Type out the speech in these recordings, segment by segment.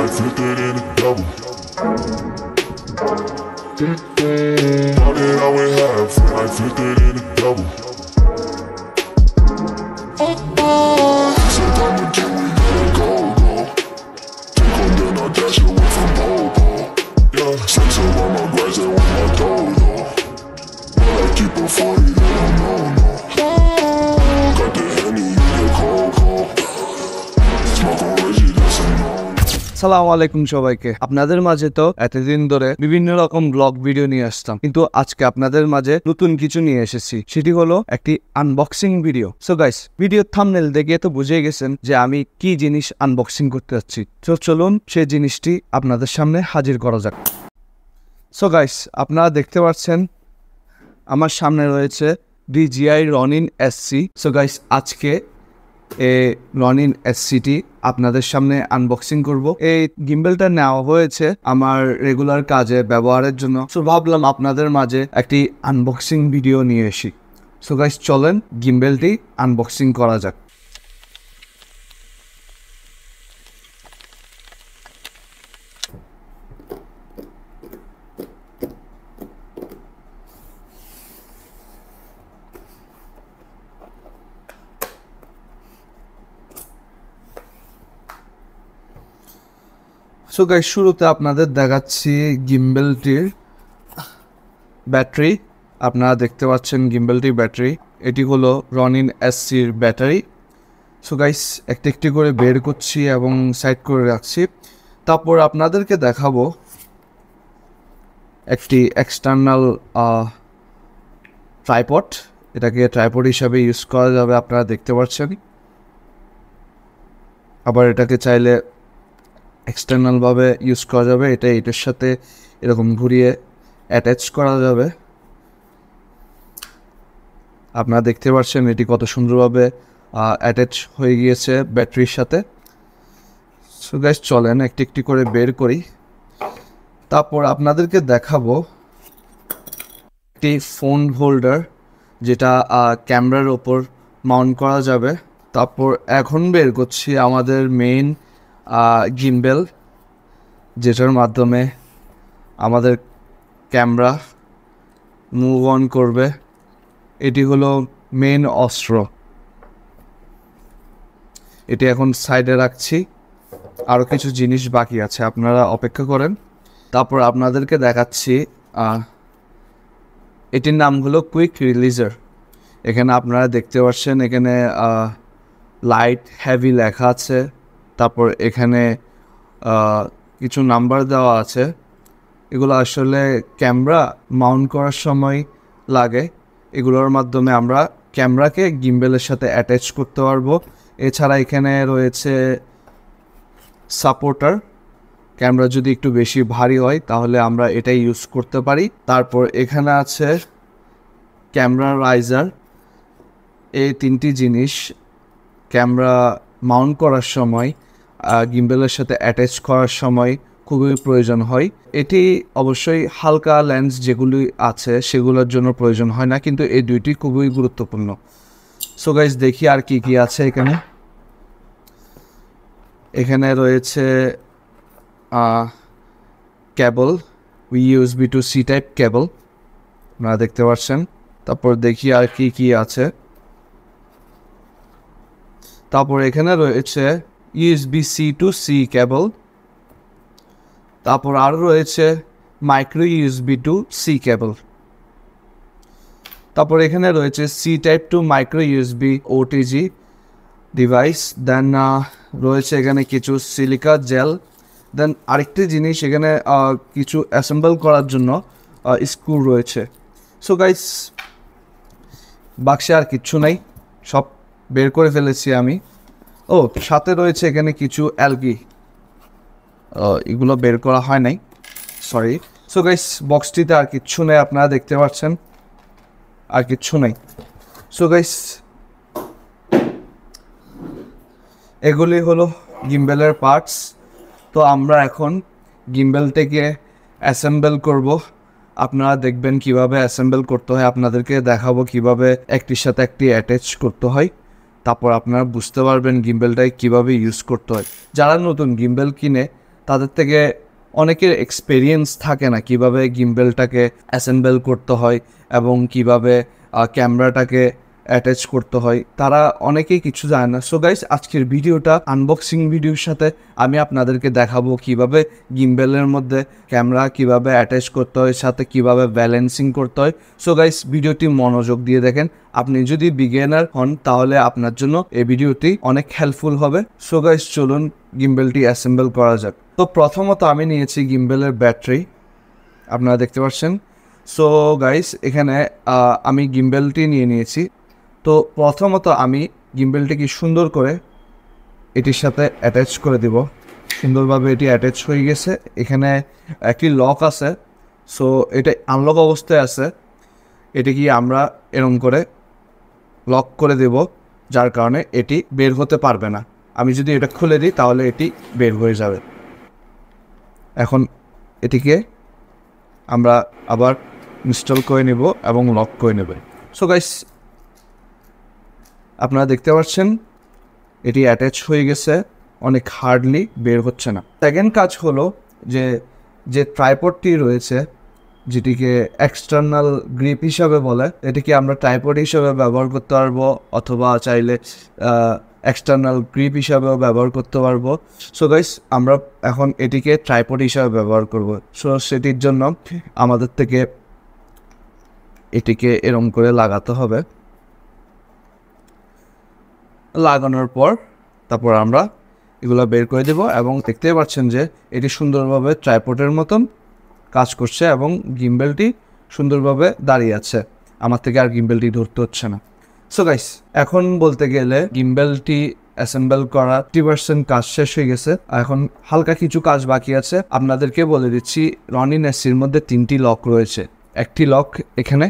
I flipped it in a double. Started out with half, I flipped it in a double. Said I'ma get we gotta go. Take on then I dash away from pole. Yeah, sex around my grass and with my dough. But I keep a 40, no. Got the Henny, you get cold. Smoke on Reggie, that's a no. আসসালামু আলাইকুম সবাইকে। আপনাদের মাঝে তো এতদিন ধরে বিভিন্ন রকম ব্লগ ভিডিও নিয়ে আসতাম, কিন্তু আজকে আপনাদের মাঝে নতুন কিছু নিয়ে এসেছি। সেটি হলো একটি unboxing video. So guys, video thumbnail দেখে তো বুঝে গেছেন যে আমি কি জিনিস আনবক্সিং করতে যাচ্ছি। তো চলুন সেই জিনিসটি আপনাদের সামনে হাজির করা যাক। সো গাইস, আপনারা দেখতে পাচ্ছেন আমার সামনে রয়েছে DJI Ronin SC। So guys, আজকে এই Ronin SCটি আপনাদের সামনে আনবক্সিং করব। এই গিম্বেলটা নেওয়া হয়েছে আমার রেগুলার কাজে ব্যবহারের জন্য। সো ভাবলাম আপনাদের মাঝে একটি আনবক্সিং ভিডিও নিয়ে আসি। সো গাইস, চলেন গিম্বেলটি আনবক্সিং করা যাক। সো গাইস, শুরুতে আপনাদের দেখাচ্ছি গিম্বেলটির ব্যাটারি। আপনারা দেখতে পাচ্ছেন গিম্বেলটির ব্যাটারি। এটি হলো Ronin SCর ব্যাটারি। সো গাইস, একটি করে বের করছি এবং সাইড করে রাখছি। তারপর আপনাদেরকে দেখাবো একটি এক্সটার্নাল ট্রাইপড। এটাকে ট্রাইপড হিসাবে ইউজ করা যাবে, আপনারা দেখতে পাচ্ছেন। আবার এটাকে চাইলে এক্সটার্নালভাবে ইউজ করা যাবে। এটার সাথে এরকম ঘুরিয়ে অ্যাটাচ করা যাবে। আপনারা দেখতে পাচ্ছেন এটি কত সুন্দরভাবে অ্যাটাচ হয়ে গিয়েছে ব্যাটারির সাথে। সো গাইস, চলেন একটি করে বের করি। তারপর আপনাদেরকে দেখাবো একটি ফোন হোল্ডার, যেটা ক্যামেরার ওপর মাউন্ট করা যাবে। তারপর এখন বের করছি আমাদের মেইন গিম্বেল, যেটার মাধ্যমে আমাদের ক্যামেরা মুভ অন করবে। এটি হলো মেইন অস্ত্র। এটি এখন সাইডে রাখছি, আরও কিছু জিনিস বাকি আছে, আপনারা অপেক্ষা করেন। তারপর আপনাদেরকে দেখাচ্ছি এটির নাম হলো কুইক রিলিজার। এখানে আপনারা দেখতে পাচ্ছেন এখানে লাইট হেভি লেখা আছে। তারপর এখানে কিছু নাম্বার দেওয়া আছে। এগুলো আসলে ক্যামেরা মাউন্ট করার সময় লাগে। এগুলোর মাধ্যমে আমরা ক্যামেরাকে গিম্বেলের সাথে অ্যাটাচ করতে পারবো। এছাড়া এখানে রয়েছে সাপোর্টার। ক্যামেরা যদি একটু বেশি ভারী হয় তাহলে আমরা এটাই ইউজ করতে পারি। তারপর এখানে আছে ক্যামেরা রাইজার। এই তিনটি জিনিস ক্যামেরা মাউন্ট করার সময়, গিম্বেলের সাথে অ্যাটাচ করার সময় খুবই প্রয়োজন হয়। এটি অবশ্যই হালকা লেন্স যেগুলি আছে সেগুলোর জন্য প্রয়োজন হয় না, কিন্তু এই দুইটি খুবই গুরুত্বপূর্ণ। সো গাইস, দেখি আর কি আছে এখানে। এখানে রয়েছে কেবল, USB to C টাইপ কেবল, আপনারা দেখতে পাচ্ছেন। তারপর দেখি আর কি আছে। তারপর এখানে রয়েছে USB-C to C কেবল। তারপর আরও রয়েছে micro USB to C cable. তারপর এখানে রয়েছে C type to micro USB OTG device. Then রয়েছে এখানে কিছু সিলিকা জেল। দেন আরেকটি জিনিস, এখানে কিছু অ্যাসেম্বল করার জন্য স্ক্রু রয়েছে। সো গাইস, বাক্সে আর কিচ্ছু নাই, সব বের করে ফেলেছি আমি। সাথে রয়েছে এখানে কিছু অ্যালগি, এগুলো বের করা হয় নাই, সরি। সো গাইস, বক্সটিতে আর কিচ্ছু নেই, আপনারা দেখতে পাচ্ছেন আর কিচ্ছু নেই। সো গাইস, এগুলি হলো গিম্বেলের পার্টস। তো আমরা এখন গিম্বেলটাকে অ্যাসেম্বল করব। আপনারা দেখবেন কিভাবে অ্যাসেম্বল করতে হয়, আপনাদেরকে দেখাবো কিভাবে একটির সাথে একটি অ্যাটাচ করতে হয়। তারপর আপনারা বুঝতে পারবেন গিম্বেলটাকে কিভাবে ইউজ করতে হয়। যারা নতুন গিম্বেল কিনে তাদের থেকে অনেকের এক্সপেরিয়েন্স থাকে না কিভাবে গিম্বেলটাকে অ্যাসেম্বল করতে হয় এবং কিভাবে ক্যামেরাটাকে অ্যাটাচ করতে হয়, তারা অনেকেই কিছু জানে না। সো গাইস, আজকের ভিডিওটা আনবক্সিং ভিডিওর সাথে আমি আপনাদেরকে দেখাবো কিভাবে গিম্বেলের মধ্যে ক্যামেরা কিভাবে অ্যাটাচ করতে হয়, সাথে কিভাবে ব্যালেন্সিং করতে হয়। সো গাইস, ভিডিওটি মনোযোগ দিয়ে দেখেন। আপনি যদি বিগিনার হন তাহলে আপনার জন্য এই ভিডিওটি অনেক হেল্পফুল হবে। সো গাইস, চলুন গিম্বেলটি অ্যাসেম্বল করা যাক। তো প্রথমত আমি নিয়েছি গিম্বেলের ব্যাটারি, আপনারা দেখতে পাচ্ছেন। সো গাইস, এখানে আমি গিম্বেলটি নিয়ে নিয়েছি। তো প্রথমত আমি গিম্বেলটিকে সুন্দর করে এটির সাথে অ্যাটাচ করে দিব। সুন্দরভাবে এটি অ্যাটাচ হয়ে গেছে। এখানে একটি লক আছে, সো এটা আনলক অবস্থায় আছে। এটিকে আমরা এরকম করে লক করে দেব, যার কারণে এটি বের হতে পারবে না। আমি যদি এটা খুলে দিই তাহলে এটি বের হয়ে যাবে। এখন এটিকে আমরা আবার ইনস্টল করে নেব এবং লক করে নেব। সো গাইস, আপনারা দেখতে পাচ্ছেন এটি অ্যাটাচ হয়ে গেছে, অনেক হার্ডলি বের হচ্ছে না। সেকেন্ড কাজ হলো যে ট্রাইপডটি রয়েছে, যেটিকে এক্সটার্নাল গ্রিপ হিসাবে বলে, এটিকে আমরা ট্রাইপড হিসাবে ব্যবহার করতে পারবো অথবা চাইলে এক্সটার্নাল গ্রিপ হিসাবেও ব্যবহার করতে পারবো। সো গাইস, আমরা এখন এটিকে ট্রাইপড হিসাবে ব্যবহার করব। সো সেটির জন্য আমাদের থেকে এটিকে এরম করে লাগাতে হবে। লাগানোর পর তারপর আমরা এগুলো বের করে দেব এবং দেখতে পাচ্ছেন যে এটি সুন্দরভাবে ট্রাইপডের মতন কাজ করছে এবং গিম্বেলটি সুন্দরভাবে দাঁড়িয়ে আছে। আমার থেকে আর গিম্বেলটি ধরতে হচ্ছে না। সো গাইস, এখন বলতে গেলে গিম্বেলটি অ্যাসেম্বল করা 50% কাজ শেষ হয়ে গেছে। এখন হালকা কিছু কাজ বাকি আছে। আপনাদেরকে বলে দিচ্ছি, রনিন এসির মধ্যে 3টি লক রয়েছে। একটি লক এখানে,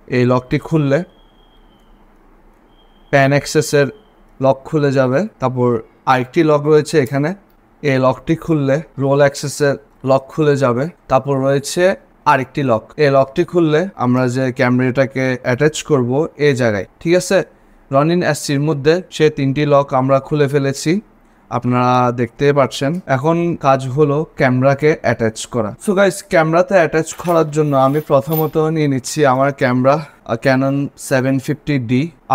এই লকটি খুললে প্যান অ্যাক্সেসের লক খুলে যাবে। তারপর আরেকটি লক রয়েছে এখানে, এই লকটি খুললে রোল অ্যাক্সেসের লক খুলে যাবে। তারপর রয়েছে আরেকটি লক, এই লকটি খুললে আমরা যে ক্যামেরাটাকে অ্যাটাচ করব এই জায়গায়। ঠিক আছে, রনিন এসির মধ্যে সে 3টি লক আমরা খুলে ফেলেছি, আপনারা দেখতে পাচ্ছেন। এখন কাজ হলো ক্যামেরাকে অ্যাটাচ করা। সো গাইস, ক্যামেরাতে অ্যাটাচ করার জন্য আমি প্রথমত নিয়ে নিচ্ছি আমার ক্যামেরা ক্যানন 750D,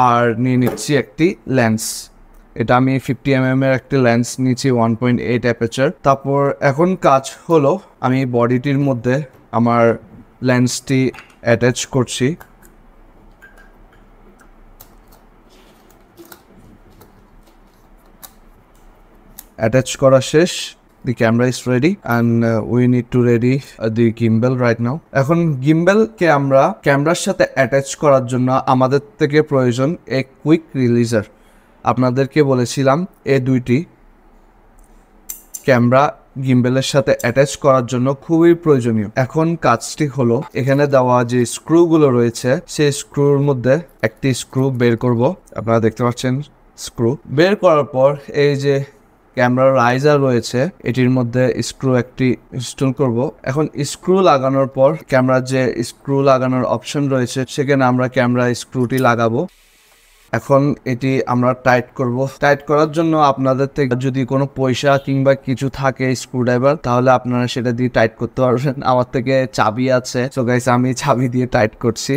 আর নিয়ে নিচ্ছি একটি লেন্স। এটা আমি 50mm এর একটি লেন্স নিয়েছি, 1.8 অ্যাপারচার। তারপর এখন কাজ হলো আমি বডিটির মধ্যে আমার লেন্সটি অ্যাটাচ করছি। অ্যাটাচ করা শেষ। The camera is ready and we need to ready the gimbal right now. এখন গিম্বেলকে আমরা ক্যামেরার সাথে অ্যাটাচ করার জন্য আমাদের থেকে প্রয়োজন এক কুইক রিলিজার। আপনাদেরকে বলেছিলাম এই দুইটি ক্যামেরা গিম্বেলের সাথে অ্যাটাচ করার জন্য খুবই প্রয়োজনীয়। এখন কাজটি হলো এখানে দেওয়া যে স্ক্রুগুলো রয়েছে সেই স্ক্রুর মধ্যে একটি স্ক্রু বের করব। আপনারা দেখতে পাচ্ছেন স্ক্রু বের করার পর এই যে ক্যামেরার রাইজার রয়েছে এটির মধ্যে স্ক্রু একটি ইনস্টল করব। এখন স্ক্রু লাগানোর পর ক্যামেরার যে স্ক্রু লাগানোর অপশন রয়েছে সেখানে আমরা ক্যামেরা স্ক্রুটি লাগাবো। এখন এটি আমরা টাইট করব। টাইট করার জন্য আপনাদের থেকে যদি কোনো পয়সা কিংবা কিছু থাকে স্ক্রুড্রাইভার, তাহলে আপনারা সেটা দিয়ে টাইট করতে পারবেন। আমার থেকে চাবি আছে, সো গাইস আমি চাবি দিয়ে টাইট করছি।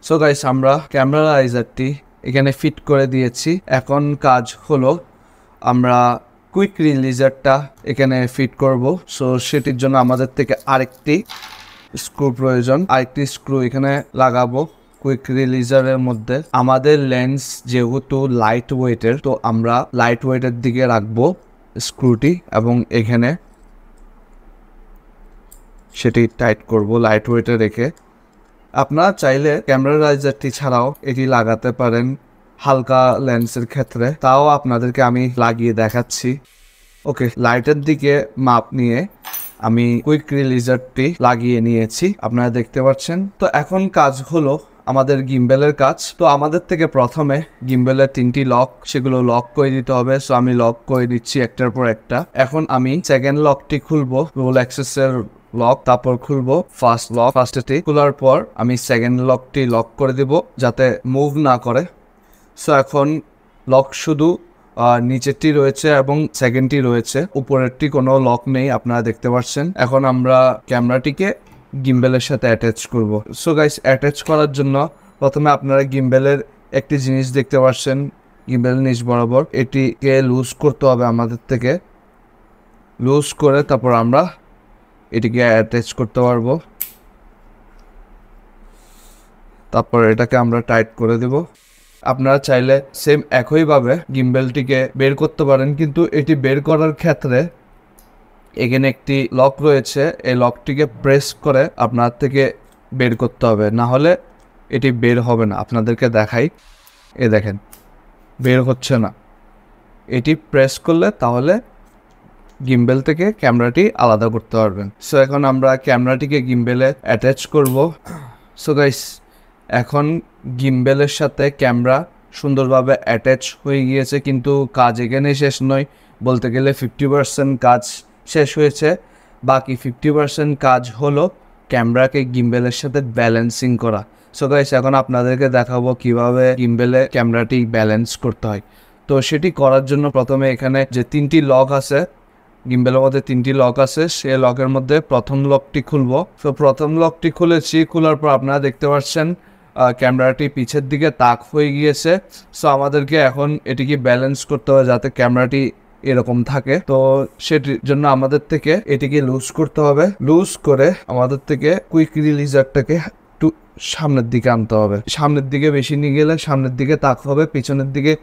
সো গাইস, আমরা ক্যামেরা রাইজারটি এখানে ফিট করে দিয়েছি। এখন কাজ হলো আমরা কুইক রিলিজারটা এখানে ফিট করব। সো সেটির জন্য আমাদের থেকে আরেকটি স্ক্রু প্রয়োজন। আরেকটি স্ক্রু এখানে লাগাবো কুইক রিলিজারের মধ্যে। আমাদের লেন্স যেহেতু লাইট ওয়েটের, তো আমরা লাইট ওয়েটের দিকে রাখবো স্ক্রুটি এবং এখানে সেটি টাইট করব লাইট ওয়েটে রেখে। আপনারা চাইলে ক্যামেরা রাইজারটি ছাড়াও এটি লাগাতে পারেন হালকা লেন্সের ক্ষেত্রে, তাও আপনাদেরকে আমি লাগিয়ে দেখাচ্ছি। ওকে, লাইটের দিকে মাপ নিয়ে আমি কুইক রিলিজারটি লাগিয়ে নিয়েছি, আপনারা দেখতে পাচ্ছেন। তো এখন কাজ হলো আমাদের গিম্বেলের কাজ। তো আমাদের থেকে প্রথমে গিম্বেলের 3টি লক, সেগুলো লক করে দিতে হবে। সো আমি লক করে দিচ্ছি একটার পর একটা। এখন আমি সেকেন্ড লকটি খুলবো, রোল অ্যাক্সেসের লক, তারপর খুলবো ফার্স্ট লক। ফার্স্টটি খোলার পর আমি সেকেন্ড লকটি লক করে দিব যাতে মুভ না করে। সো এখন লক শুধু নিচেরটি রয়েছে এবং সেকেন্ডটি রয়েছে, উপরেরটি কোনো লক নেই আপনারা দেখতে পাচ্ছেন। এখন আমরা ক্যামেরাটিকে গিম্বেলের সাথে অ্যাটাচ করব। সো গাইস, অ্যাটাচ করার জন্য প্রথমে আপনারা গিম্বেলের একটি জিনিস দেখতে পাচ্ছেন গিম্বেলের নিচ বরাবর, এটিকে লুজ করতে হবে আমাদের থেকে। লুজ করে তারপর আমরা এটিকে অ্যাটাচ করতে পারবো। তারপর এটাকে আমরা টাইট করে দেব। আপনারা চাইলে সেম একইভাবে গিম্বেলটিকে বের করতে পারেন, কিন্তু এটি বের করার ক্ষেত্রে এখানে একটি লক রয়েছে, এই লকটিকে প্রেস করে আপনার থেকে বের করতে হবে, না হলে এটি বের হবে না। আপনাদেরকে দেখাই, দেখেন বের হচ্ছে না। এটি প্রেস করলে তাহলে গিম্বেল থেকে ক্যামেরাটি আলাদা করতে পারবেন। সো এখন আমরা ক্যামেরাটিকে গিম্বেলে অ্যাটাচ করব। সো গাইস, এখন গিম্বেলের সাথে ক্যামেরা সুন্দরভাবে অ্যাটাচ হয়ে গিয়েছে, কিন্তু কাজ এখানে শেষ নয়। বলতে গেলে 50% কাজ শেষ হয়েছে, বাকি 50% কাজ হলো ক্যামেরাকে গিম্বেলের সাথে ব্যালেন্সিং করা। সো গাইস, এখন আপনাদেরকে দেখাবো কিভাবে গিম্বেলে ক্যামেরাটি ব্যালেন্স করতে হয়। তো সেটি করার জন্য প্রথমে এখানে যে 3টি লক আছে, গিম্বেলের মধ্যে 3টি লক আছে, সে লকের মধ্যে প্রথম লকটি খুলবো। তো প্রথম লকটি খুলেছি, খোলার পর আপনারা দেখতে পাচ্ছেন ক্যামেরাটি পিছের দিকে তাক হয়ে গিয়েছে। সো আমাদেরকে এখন এটিকে ব্যালেন্স করতে হবে যাতে ক্যামেরাটি এরকম থাকে। তো সেটির জন্য আমাদের থেকে এটিকে লুজ করতে হবে। লুজ করে আমাদের থেকে কুইক রিলিজারটাকে একটু সামনের দিকে আনতে হবে। সামনের দিকে বেশি নিয়ে গেলে সামনের দিকে তাক হবে, পিছনের দিকে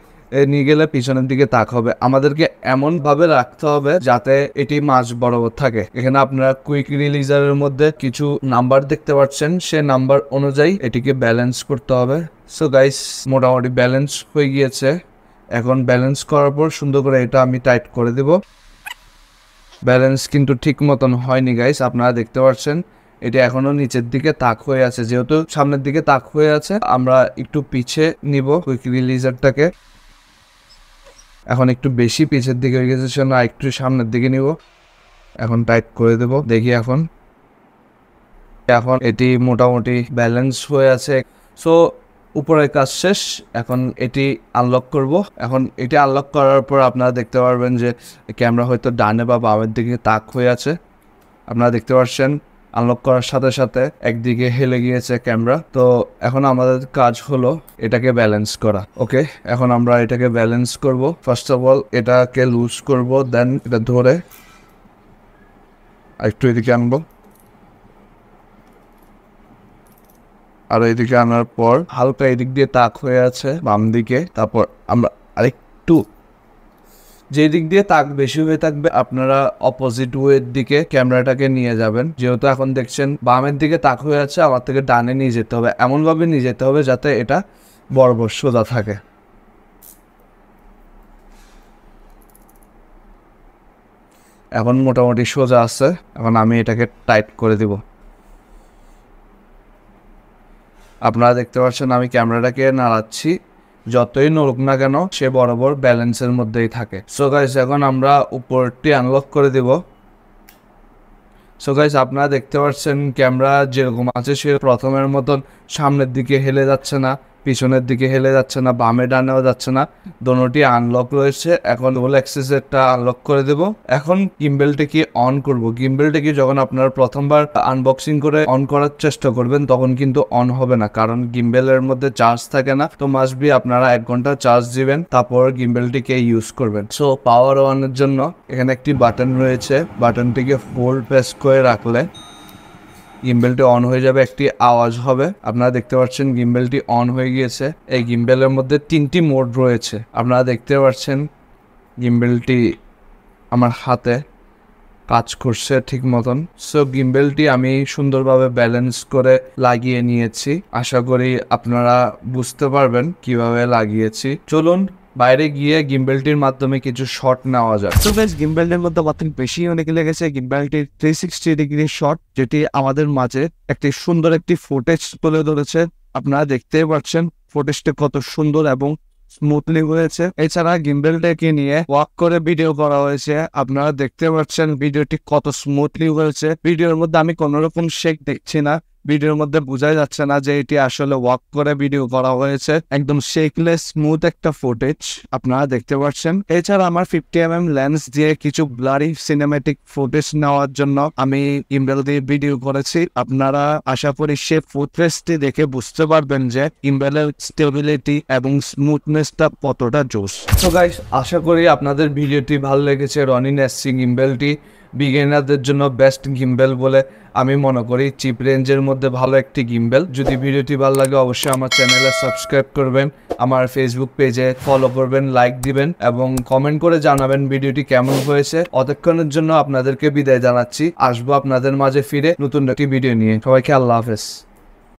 নিয়ে গেলে পিছনের দিকে তাক হবে। আমাদেরকে এমন ভাবে রাখতে হবে যাতে এটি মাঝ বরাবর থাকে। এখানে আপনারা কুইক রিলিজারের মধ্যে কিছু নাম্বার দেখতে পাচ্ছেন, সে নাম্বার অনুযায়ী এটিকে ব্যালেন্স করতে হবে। সো গাইস, মোটামুটি ব্যালেন্স হয়ে গিয়েছে। এখন ব্যালেন্স করার পর সুন্দর করে এটা আমি টাইট করে দেব। ব্যালেন্স কিন্তু ঠিক মতন হয়নি গাইস, আপনারা দেখতে পাচ্ছেন এটি এখনো নিচের দিকে তাক হয়ে আছে। যেহেতু সামনের দিকে তাক হয়ে আছে, আমরা একটু পিছে নিব কুইক রিলিজারটাকে। এখন একটু বেশি পিছের দিকে হয়ে গেছে, সেজন্য একটু সামনের দিকে নিব। এখন টাইট করে দেব। দেখি এখন এটি মোটামুটি ব্যালেন্স হয়ে আছে। সো উপরের কাজ শেষ, এখন এটি আনলক করব। এখন এটি আনলক করার পর আপনারা দেখতে পারবেন যে ক্যামেরা হয়তো ডানে বা বামের দিকে তাক হয়ে আছে। আপনারা দেখতে পাচ্ছেন আনলক করার সাথে সাথে একদিকে হেলে গিয়েছে ক্যামেরা। তো এখন আমাদের কাজ হলো এটাকে ব্যালেন্স করা। ওকে, এখন আমরা এটাকে ব্যালেন্স করব। ফার্স্ট অফ অল এটাকে লুজ করব, দেন এটা ধরে একটু এদিকে আনবো, আর এদিকে আনার পর হালকা এদিক দিয়ে তাক হয়ে আছে বাম দিকে। তারপর আমরা আরেকটু, যে দিক দিয়ে তাক বেশি হয়ে থাকবে আপনারা অপোজিট ওয়ের দিকে ক্যামেরাটাকে নিয়ে যাবেন। যেহেতু এখন দেখছেন বামের দিকে তাক হয়ে আছে, আমার থেকে ডানে নিয়ে যেতে হবে। এমনভাবে নিয়ে যেতে হবে যাতে এটা বরাবর সোজা থাকে। এখন মোটামুটি সোজা আছে। এখন আমি এটাকে টাইট করে দিব। আপনারা দেখতে পাচ্ছেন আমি ক্যামেরাটাকে নাড়াচ্ছি, যতই নড়ুক না কেন সে বরাবর ব্যালেন্সের মধ্যেই থাকে। সো গাইস, এখন আমরা উপরটি আনলক করে দিব। সো গাইস, আপনারা দেখতে পাচ্ছেন ক্যামেরা যেরকম আছে সে প্রথমের মতন সামনের দিকে হেলে যাচ্ছে না, পিছনের দিকে হেলে যাচ্ছে না, বামে ডানেও যাচ্ছে না, দোনোটি আনলক রয়েছে। এখন হোল অ্যাক্সেসরটা আনলক করে দেব। এখন গিম্বেলটাকে অন করব। গিম্বেলটাকে যখন আপনারা প্রথমবার আনবক্সিং করে অন করার চেষ্টা করবেন তখন কিন্তু অন হবে না, কারণ গিম্বেলের মধ্যে চার্জ থাকে না। তো মাস্ট বি আপনারা 1 ঘন্টা চার্জ দিবেন, তারপর গিম্বেলটিকে ইউজ করবেন। সো পাওয়ার অনের জন্য এখানে একটি বাটন রয়েছে, বাটনটিকে হোল্ড প্রেস করে রাখলে গিম্বেলটি অন হয়ে যাবে, একটি আওয়াজ হবে। আপনারা দেখতে পাচ্ছেন গিম্বেলটি অন হয়ে গিয়েছে। এই গিম্বেলের মধ্যে 3টি মোড রয়েছে। আপনারা দেখতে পাচ্ছেন গিম্বেলটি আমার হাতে কাজ করছে ঠিক মতন। সো গিম্বেলটি আমি সুন্দরভাবে ব্যালেন্স করে লাগিয়ে নিয়েছি। আশা করি আপনারা বুঝতে পারবেন কিভাবে লাগিয়েছি। চলুন বাইরে গিয়ে গিম্বেলটির মাধ্যমে কিছু শট নেওয়া যায়। সো গাইস, গিম্বেলের মধ্যে মাত্র বেশি অনেক লেগেছে গিম্বেলটির 360 ডিগ্রি শট, যেটি আমাদের মাঝে একটি সুন্দর একটি ফুটেজ তুলে ধরেছে। আপনারা দেখতেই পাচ্ছেন ফুটেজটা কত সুন্দর এবং স্মুথলি হয়েছে। এছাড়া গিম্বেলটাকে নিয়ে ওয়াক করে ভিডিও করা হয়েছে। আপনারা দেখতে পাচ্ছেন ভিডিওটি কত স্মুথলি হয়েছে। ভিডিওর মধ্যে আমি কোন রকম শেক দেখছি না, ভিডিওর মধ্যে বোঝাই যাচ্ছে না যে এটি আসলে ওয়াক করে ভিডিও করা হয়েছে। একদম শেকলেস স্মুথ একটা ফুটেজ আপনারা দেখতে পাচ্ছেন। এছাড়া আমার 50mm লেন্স দিয়ে কিছু ব্লারি সিনেমেটিক ফুটেজ নেওয়ার জন্য আমি গিম্বেল দিয়ে ভিডিও করেছি। আপনারা আশা করি সে ফুটেজটি দেখে বুঝতে পারবেন যে গিম্বেলের স্টেবিলিটি এবং স্মুথনেসটা কতটা জোস। তো গাইস, আশা করি আপনাদের ভিডিওটি ভালো লেগেছে। রনিন এসসি গিম্বেলটি বিগিনারদের জন্য বেস্ট গিম্বেল বলে আমি মনে করি। চিপ রেঞ্জের মধ্যে ভালো একটি গিম্বেল। যদি ভিডিওটি ভালো লাগে অবশ্যই আমার চ্যানেলে সাবস্ক্রাইব করবেন, আমার ফেসবুক পেজে ফলো করবেন, লাইক দিবেন এবং কমেন্ট করে জানাবেন ভিডিওটি কেমন হয়েছে। অতক্ষণের জন্য আপনাদেরকে বিদায় জানাচ্ছি। আসবো আপনাদের মাঝে ফিরে নতুন একটি ভিডিও নিয়ে। সবাইকে আল্লাহ হাফেজ।